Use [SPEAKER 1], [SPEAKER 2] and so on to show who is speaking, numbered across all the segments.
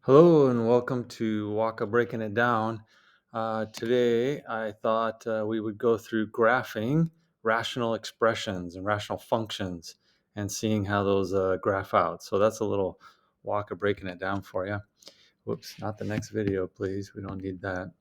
[SPEAKER 1] Hello and welcome to Waka Breaking It Down. Today, I thought we would go through graphing rational expressions and rational functions and seeing how those graph out. So that's a little Waka Breaking It Down for you. Whoops, not the next video, please. We don't need that.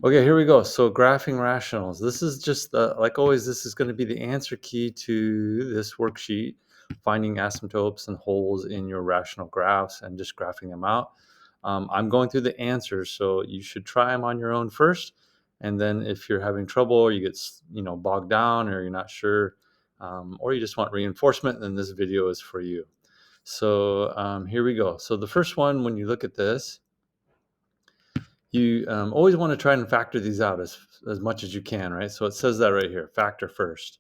[SPEAKER 1] Okay, here we go. So graphing rationals. This is just, like always, this is going to be the answer key to this worksheet, finding asymptotes and holes in your rational graphs and just graphing them out. I'm going through the answers, so you should try them on your own first. And then if you're having trouble or you get, bogged down or you're not sure, or you just want reinforcement, then this video is for you. So here we go. So the first one, when you look at this, you always want to try and factor these out as much as you can, right? So it says that right here, factor first.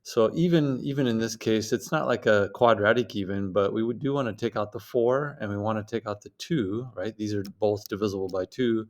[SPEAKER 1] So even in this case, it's not like a quadratic even, but we do want to take out the 4 and we want to take out the 2, right? These are both divisible by 2.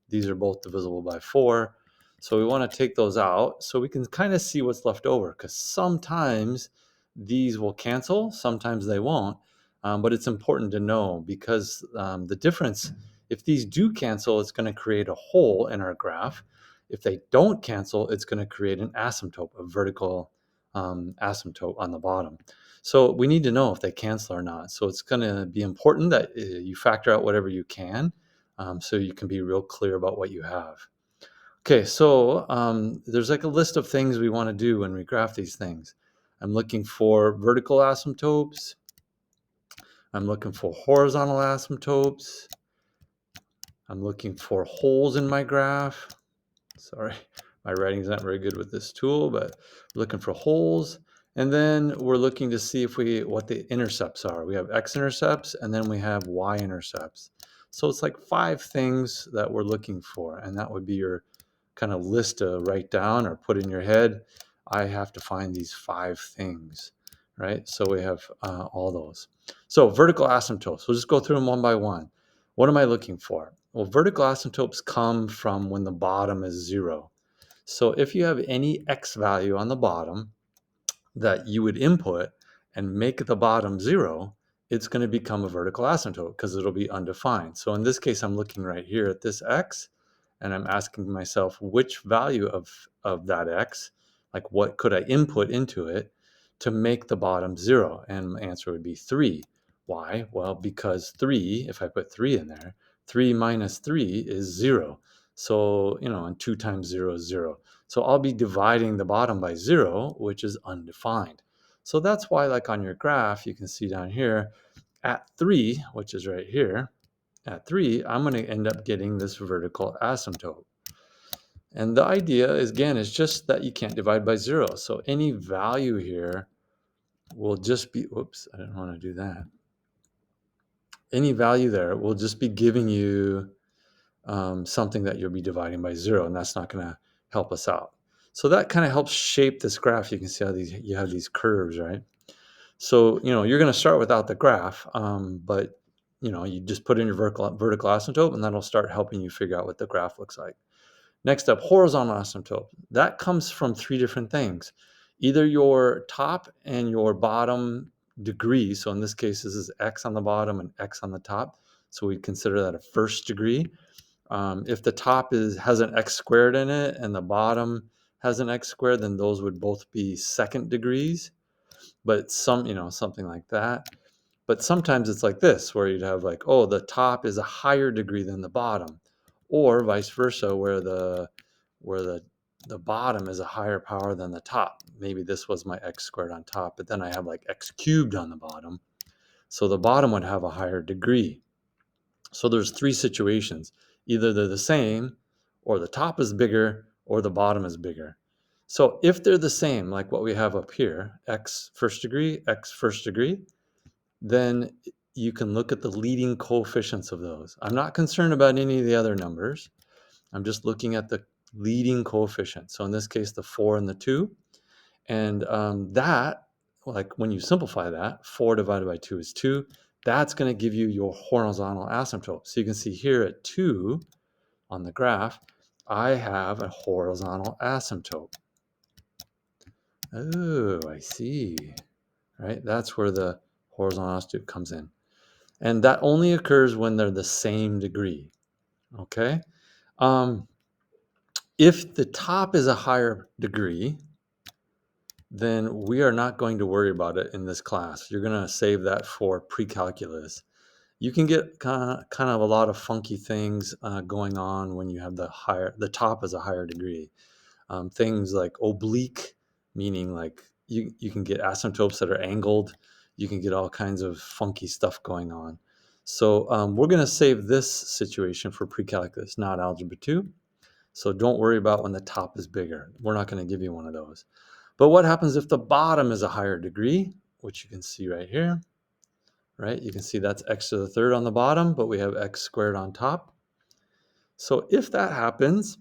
[SPEAKER 1] These are both divisible by 4. So we want to take those out so we can kind of see what's left over, because sometimes these will cancel, sometimes they won't. But it's important to know because the difference, if these do cancel, it's going to create a hole in our graph. If they don't cancel, it's going to create an asymptote, a vertical asymptote on the bottom. So we need to know if they cancel or not. So it's going to be important that you factor out whatever you can, so you can be real clear about what you have. Okay, so there's like a list of things we want to do when we graph these things. I'm looking for vertical asymptotes. I'm looking for horizontal asymptotes. I'm looking for holes in my graph. Sorry, my writing's not very good with this tool, but we're looking for holes. And then we're looking to see what the intercepts are. We have x-intercepts and then we have y-intercepts. So it's like 5 things that we're looking for, and that would be your kind of list to write down or put in your head. I have to find these 5 things, right? So we have all those. So vertical asymptotes, we'll just go through them one by one. What am I looking for? Well, vertical asymptotes come from when the bottom is 0. So if you have any x value on the bottom that you would input and make the bottom 0, it's going to become a vertical asymptote because it'll be undefined. So in this case, I'm looking right here at this x, and I'm asking myself which value of that x, like what could I input into it to make the bottom 0? And my answer would be 3. Why? Well, because 3, if I put 3 in there, 3 minus 3 is 0. So, and 2 times 0 is 0. So I'll be dividing the bottom by 0, which is undefined. So that's why, like on your graph, you can see down here at 3, which is right here, at 3, I'm going to end up getting this vertical asymptote. And the idea is, again, is just that you can't divide by 0. So any value here will just be, whoops, I didn't want to do that. Any value there will just be giving you something that you'll be dividing by 0, and that's not going to help us out. So that kind of helps shape this graph. You can see how you have these curves, right? So, you're going to start without the graph, but, you just put in your vertical asymptote, and that'll start helping you figure out what the graph looks like. Next up, horizontal asymptote. That comes from 3 different things. Either your top and your bottom degree. So in this case, this is x on the bottom and x on the top. So we consider that a first degree. If the top has an x squared in it and the bottom has an x squared, then those would both be second degrees. But something like that. But sometimes it's like this, where you'd have like, oh, the top is a higher degree than the bottom, or vice versa, where the bottom is a higher power than the top. Maybe this was my x squared on top, but then I have like x cubed on the bottom. So the bottom would have a higher degree. So there's 3 situations. Either they're the same, or the top is bigger, or the bottom is bigger. So if they're the same, like what we have up here, x first degree, then you can look at the leading coefficients of those. I'm not concerned about any of the other numbers. I'm just looking at the leading coefficient. So in this case, the 4 and the 2. And that, like when you simplify that, 4 divided by 2 is 2. That's going to give you your horizontal asymptote. So you can see here at 2 on the graph, I have a horizontal asymptote. Oh, I see. Right? That's where the horizontal asymptote comes in. And that only occurs when they're the same degree, okay? If the top is a higher degree, then we are not going to worry about it in this class. You're going to save that for pre-calculus. You can get kind of a lot of funky things going on when you have the top is a higher degree. Things like oblique, meaning like you can get asymptotes that are angled. You can get all kinds of funky stuff going on. So we're going to save this situation for pre-calculus, not algebra 2. So don't worry about when the top is bigger. We're not going to give you one of those. But what happens if the bottom is a higher degree, which you can see right here, right? You can see that's x to the third on the bottom, but we have x squared on top. So if that happens,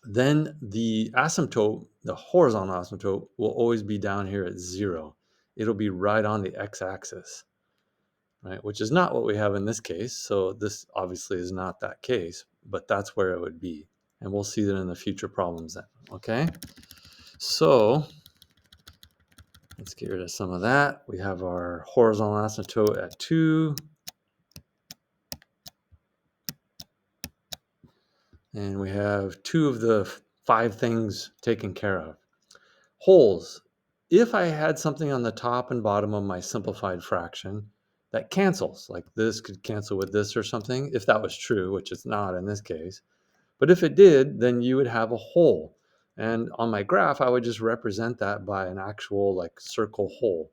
[SPEAKER 1] then the asymptote, the horizontal asymptote, will always be down here at 0. It'll be right on the x-axis, right? Which is not what we have in this case. So this obviously is not that case, but that's where it would be. And we'll see that in the future problems then, okay? So let's get rid of some of that. We have our horizontal asymptote at 2. And we have 2 of the 5 things taken care of. Holes. If I had something on the top and bottom of my simplified fraction that cancels, like this could cancel with this or something, if that was true, which it's not in this case. But if it did, then you would have a hole. And on my graph, I would just represent that by an actual like circle hole.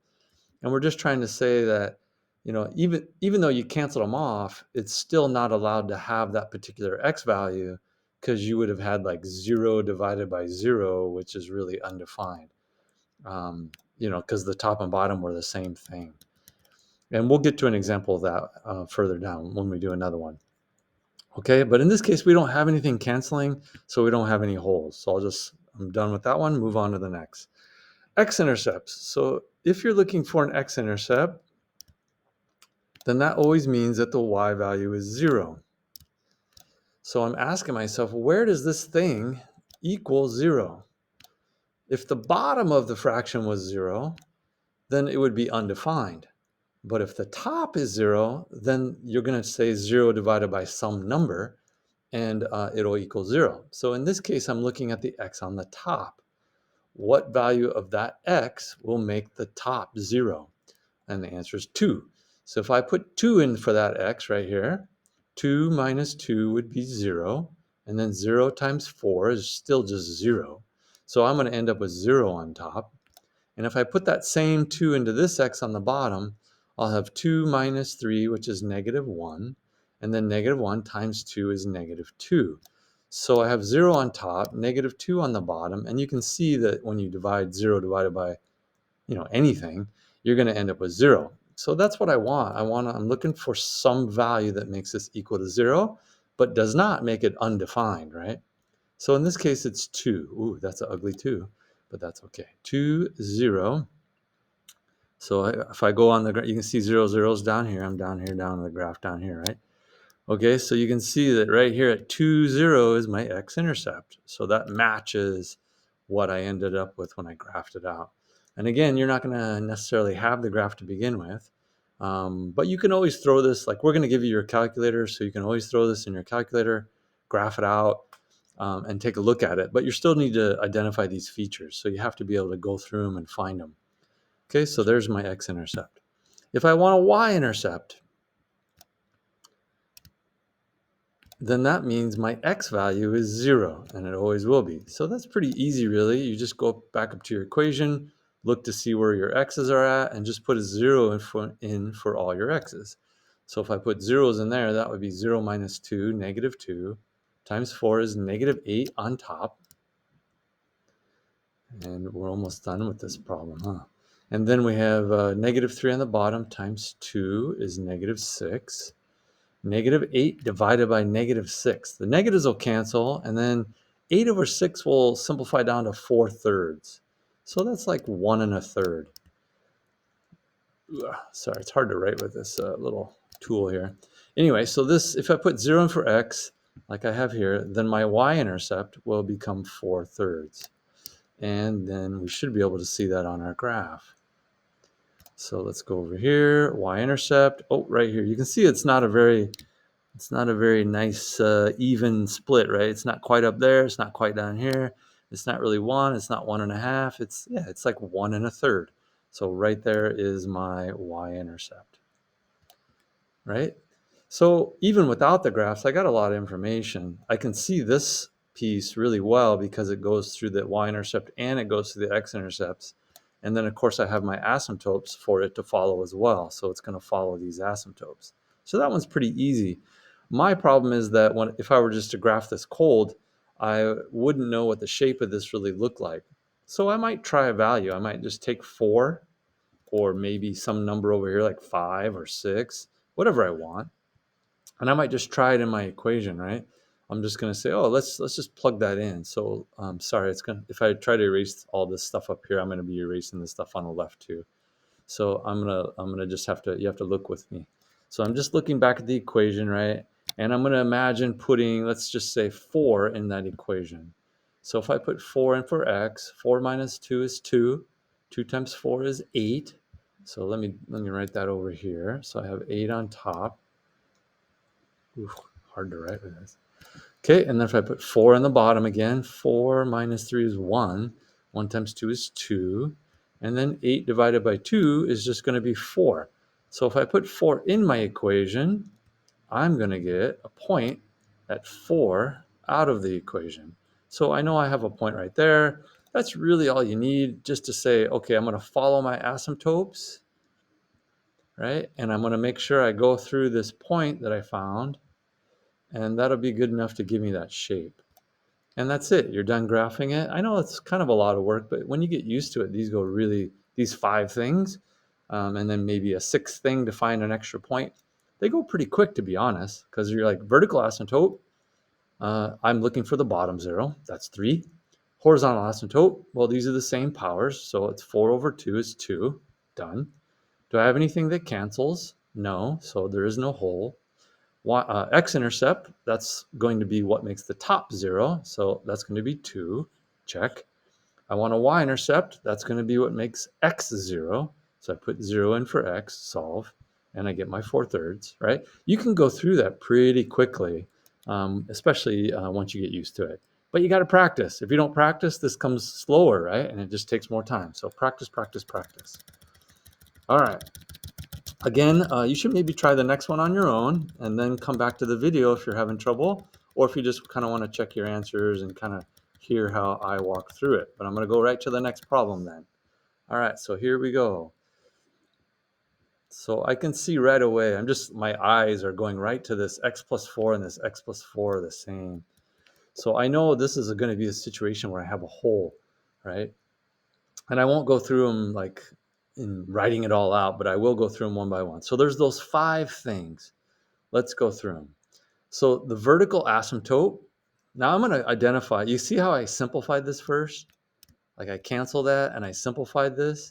[SPEAKER 1] And we're just trying to say that, even though you cancel them off, it's still not allowed to have that particular x value because you would have had like 0 divided by 0, which is really undefined, because the top and bottom were the same thing. And we'll get to an example of that further down when we do another one. Okay, but in this case, we don't have anything canceling, so we don't have any holes. So I'm done with that one, move on to the next. X-intercepts. So if you're looking for an x-intercept, then that always means that the y value is 0. So I'm asking myself, where does this thing equal 0? If the bottom of the fraction was 0, then it would be undefined. But if the top is 0, then you're going to say 0 divided by some number, and it'll equal 0. So in this case, I'm looking at the x on the top. What value of that x will make the top 0? And the answer is 2. So if I put 2 in for that x right here, 2 minus 2 would be 0. And then 0 times 4 is still just 0. So I'm going to end up with 0 on top. And if I put that same 2 into this x on the bottom, I'll have 2 minus 3, which is negative 1. And then negative 1 times 2 is negative 2. So I have 0 on top, negative 2 on the bottom. And you can see that when you divide 0 divided by anything, you're going to end up with 0. So that's what I want. I'm looking for some value that makes this equal to 0, but does not make it undefined, right? So in this case, it's 2. Ooh, that's an ugly 2, but that's okay. 2, 0. So if I go on the graph, you can see 0, 0's down here. I'm down here, down the graph down here, right? Okay, so you can see that right here at 2, 0 is my x-intercept. So that matches what I ended up with when I graphed it out. And again, you're not going to necessarily have the graph to begin with, but you can always throw this, like we're going to give you your calculator, so you can always throw this in your calculator, graph it out, and take a look at it. But you still need to identify these features, so you have to be able to go through them and find them. Okay, so there's my x-intercept. If I want a y-intercept, then that means my x value is 0, and it always will be. So that's pretty easy, really. You just go back up to your equation, look to see where your x's are at, and just put a 0 in for all your x's. So if I put zeros in there, that would be 0 minus 2, negative 2, times 4 is negative 8 on top. And we're almost done with this problem, huh? And then we have negative 3 on the bottom times 2 is negative 6. Negative 8 divided by negative 6. The negatives will cancel, and then 8 over 6 will simplify down to 4/3. So that's like 1 1/3. Sorry, it's hard to write with this little tool here. Anyway, so this, if I put 0 in for x, like I have here, then my y-intercept will become 4/3. And then we should be able to see that on our graph. So let's go over here, y-intercept. Oh, right here. You can see it's not a very nice even split, right? It's not quite up there. It's not quite down here. It's not really 1. It's not 1.5. It's like 1 1/3. So right there is my y-intercept, right? So even without the graphs, I got a lot of information. I can see this piece really well because it goes through the y-intercept and it goes through the x-intercepts. And then, of course, I have my asymptotes for it to follow as well. So it's going to follow these asymptotes. So that one's pretty easy. My problem is that if I were just to graph this cold, I wouldn't know what the shape of this really looked like. So I might try a value. I might just take 4 or maybe some number over here like 5 or 6, whatever I want. And I might just try it in my equation, right? I'm just going to say, oh, let's just plug that in. So sorry, if I try to erase all this stuff up here, I'm going to be erasing the stuff on the left too. So I'm gonna just you have to look with me. So I'm just looking back at the equation, right? And I'm gonna imagine putting, let's just say 4 in that equation. So if I put 4 in for x, 4 minus 2 is 2. 2 times 4 is 8. So let me write that over here. So I have 8 on top. Oof, hard to write with this. Okay, and then if I put 4 on the bottom again, 4 minus 3 is 1. 1 times 2 is 2. And then 8 divided by 2 is just going to be 4. So if I put 4 in my equation, I'm going to get a point at 4 out of the equation. So I know I have a point right there. That's really all you need, just to say, okay, I'm going to follow my asymptotes, right? And I'm going to make sure I go through this point that I found, and that'll be good enough to give me that shape. And that's it. You're done graphing it. I know it's kind of a lot of work, but when you get used to it, these 5 things, and then maybe a 6th thing to find an extra point, they go pretty quick, to be honest, because you're like vertical asymptote. I'm looking for the bottom 0. That's 3. Horizontal asymptote. Well, these are the same powers. So it's 4 over 2 is 2. Done. Do I have anything that cancels? No. So there is no hole. X-intercept, that's going to be what makes the top 0. So that's going to be 2. Check. I want a y-intercept. That's going to be what makes x 0. So I put 0 in for x, solve, and I get my 4/3, right? You can go through that pretty quickly, especially once you get used to it. But you got to practice. If you don't practice, this comes slower, right? And it just takes more time. So practice, practice, practice. All right. Again, you should maybe try the next one on your own and then come back to the video if you're having trouble, or if you just kind of want to check your answers and kind of hear how I walk through it. But I'm going to go right to the next problem then. All right, so here we go. So I can see right away, my eyes are going right to this x plus 4 and this x plus 4 are the same. So I know this is going to be a situation where I have a hole, right? And I won't go through them like in writing it all out, but I will go through them one by one. So there's those 5 things. Let's go through them. So the vertical asymptote, now I'm going to identify, you see how I simplified this first? Like I cancel that and I simplified this.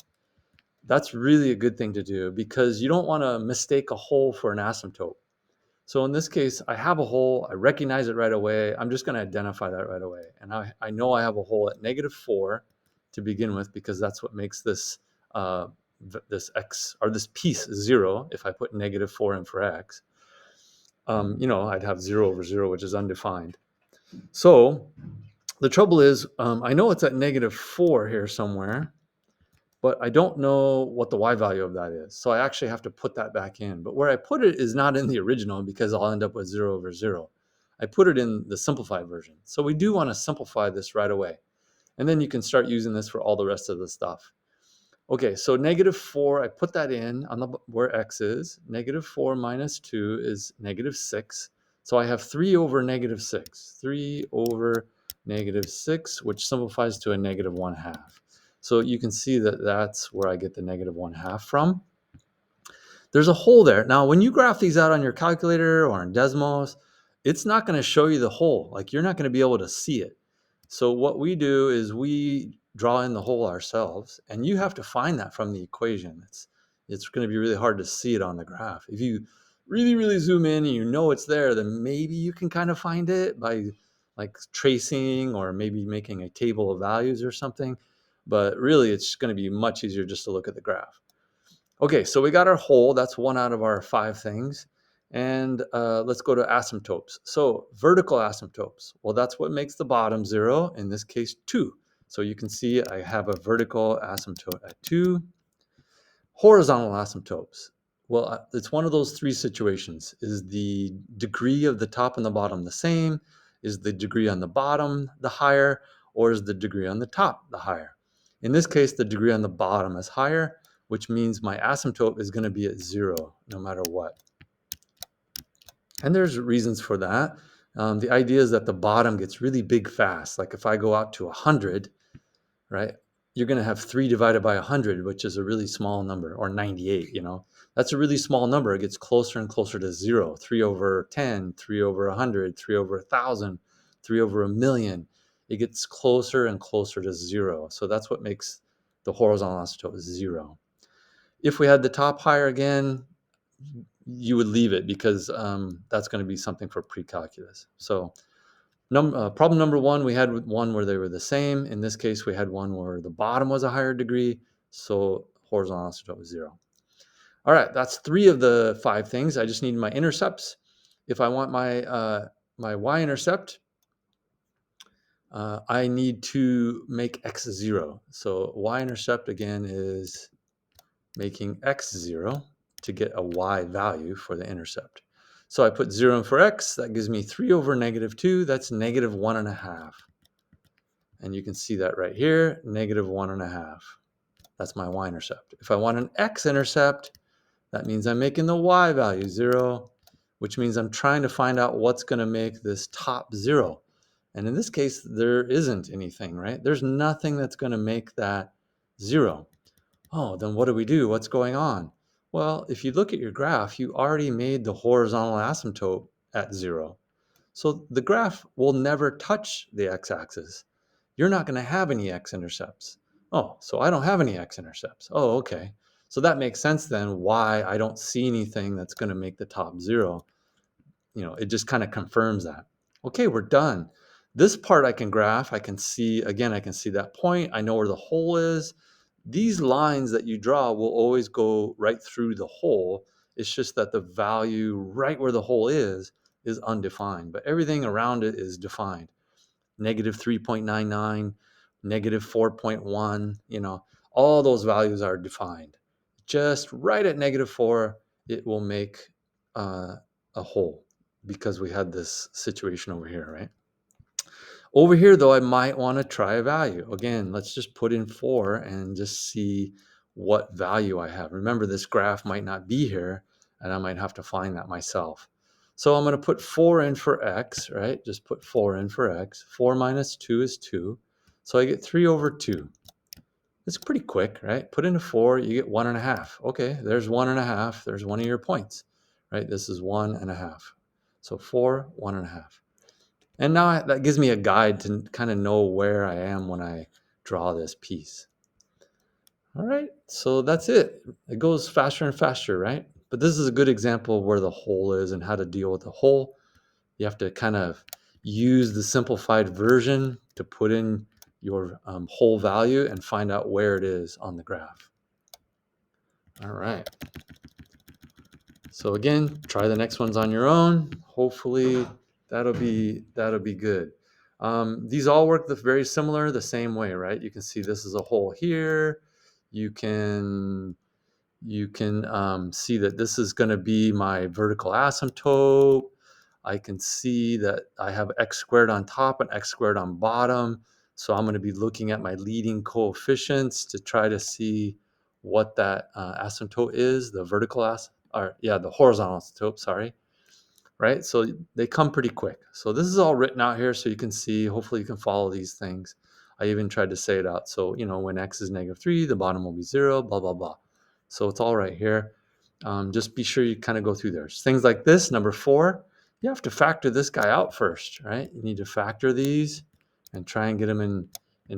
[SPEAKER 1] That's really a good thing to do because you don't want to mistake a hole for an asymptote. So in this case, I have a hole, I recognize it right away. I'm just going to identify that right away. And I know I have a hole at -4 to begin with because that's what makes this x, or this piece 0 if I put -4 in for x. I'd have 0 over 0, which is undefined. So the trouble is, I know it's at -4 here somewhere, but I don't know what the y value of that is. So I actually have to put that back in. But where I put it is not in the original because I'll end up with 0 over 0. I put it in the simplified version. So we do want to simplify this right away. And then you can start using this for all the rest of the stuff. Okay, so -4, I put that in on where x is. -4 minus 2 is -6. So I have 3 over -6. 3 over -6, which simplifies to a -1/2. So you can see that that's where I get the -1/2 from. There's a hole there. Now, when you graph these out on your calculator or on Desmos, it's not going to show you the hole. Like you're not going to be able to see it. So what we do is we draw in the hole ourselves, and you have to find that from the equation. It's going to be really hard to see it on the graph. If you really, really zoom in and you know it's there, then maybe you can kind of find it by like tracing or maybe making a table of values or something. But really, it's going to be much easier just to look at the graph. Okay, so we got our hole. That's one out of our 5 things. And let's go to asymptotes. So vertical asymptotes. Well, that's what makes the bottom 0, in this case 2. So you can see I have a vertical asymptote at 2. Horizontal asymptotes. Well, it's one of those 3 situations. Is the degree of the top and the bottom the same? Is the degree on the bottom the higher? Or is the degree on the top the higher? In this case, the degree on the bottom is higher, which means my asymptote is going to be at 0 no matter what. And there's reasons for that. The idea is that the bottom gets really big fast. Like if I go out to 100, right? You're going to have 3 divided by 100, which is a really small number, or 98, That's a really small number. It gets closer and closer to 0. 3 over 10, 3 over 100, 3 over 1,000, 3 over a million. It gets closer and closer to 0. So that's what makes the horizontal asymptote 0. If we had the top higher again, you would leave it because that's going to be something for pre-calculus. So problem number 1, we had one where they were the same. In this case, we had one where the bottom was a higher degree, so horizontal asymptote was 0. All right, that's 3 of the 5 things. I just need my intercepts. If I want my y-intercept, I need to make x 0. So y-intercept, again, is making x 0 to get a y value for the intercept. So I put 0 in for x. That gives me 3 over negative 2. That's negative 1.5. And you can see that right here, negative 1.5. That's my y-intercept. If I want an x-intercept, that means I'm making the y value 0, which means I'm trying to find out what's going to make this top 0. And in this case, there isn't anything, right? There's nothing that's going to make that 0. Oh, then what do we do? What's going on? Well, if you look at your graph, you already made the horizontal asymptote at 0. So the graph will never touch the x-axis. You're not going to have any x-intercepts. Oh, so I don't have any x-intercepts. Oh, okay. So that makes sense then why I don't see anything that's going to make the top 0. It just kind of confirms that. Okay, we're done. This part I can graph. I can see, again, I can see that point. I know where the hole is. These lines that you draw will always go right through the hole. It's just that the value right where the hole is undefined, but everything around it is defined. Negative 3.99, negative 4.1, all those values are defined. Just right at negative 4, it will make a hole because we had this situation over here, right? Over here, though, I might want to try a value. Again, let's just put in 4 and just see what value I have. Remember, this graph might not be here, and I might have to find that myself. So I'm going to put 4 in for x, right? Just put 4 in for x. 4 minus 2 is 2. So I get 3 over 2. It's pretty quick, right? Put in a 4, you get 1.5. Okay, there's 1.5. There's one of your points, right? This is 1.5. So 4, 1.5. And now that gives me a guide to kind of know where I am when I draw this piece. All right, so that's it. It goes faster and faster, right? But this is a good example of where the hole is and how to deal with the hole. You have to kind of use the simplified version to put in your hole value and find out where it is on the graph. All right. So again, try the next ones on your own. Hopefully that'll be good. These all work very similar, the same way, right? You can see this is a hole here. You can see that this is going to be my vertical asymptote. I can see that I have x squared on top and x squared on bottom. So I'm going to be looking at my leading coefficients to try to see what that asymptote is, the the horizontal asymptote, sorry. Right? So they come pretty quick. So this is all written out here so you can see, hopefully you can follow these things. I even tried to say it out. So, when x is negative 3, the bottom will be 0, blah, blah, blah. So it's all right here. Just be sure you kind of go through there. Things like this, number 4, you have to factor this guy out first, right? You need to factor these and try and get them in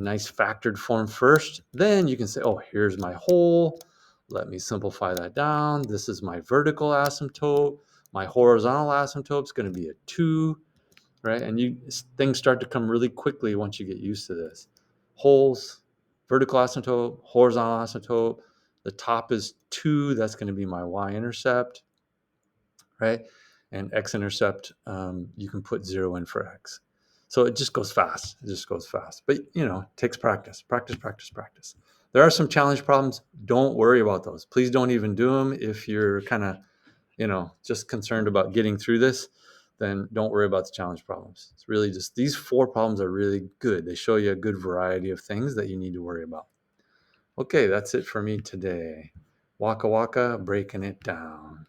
[SPEAKER 1] nice factored form first. Then you can say, oh, here's my hole. Let me simplify that down. This is my vertical asymptote. My horizontal asymptote is going to be a 2, right? And things start to come really quickly once you get used to this. Holes, vertical asymptote, horizontal asymptote. The top is 2, that's going to be my y-intercept, right? And x-intercept, you can put 0 in for x. So it just goes fast. It just goes fast. But, it takes practice, practice, practice, practice. There are some challenge problems. Don't worry about those. Please don't even do them if you're kind of, just concerned about getting through this. Then don't worry about the challenge problems. It's really just these 4 problems are really good. They show you a good variety of things that you need to worry about. Okay, that's it for me today. Waka waka, breaking it down.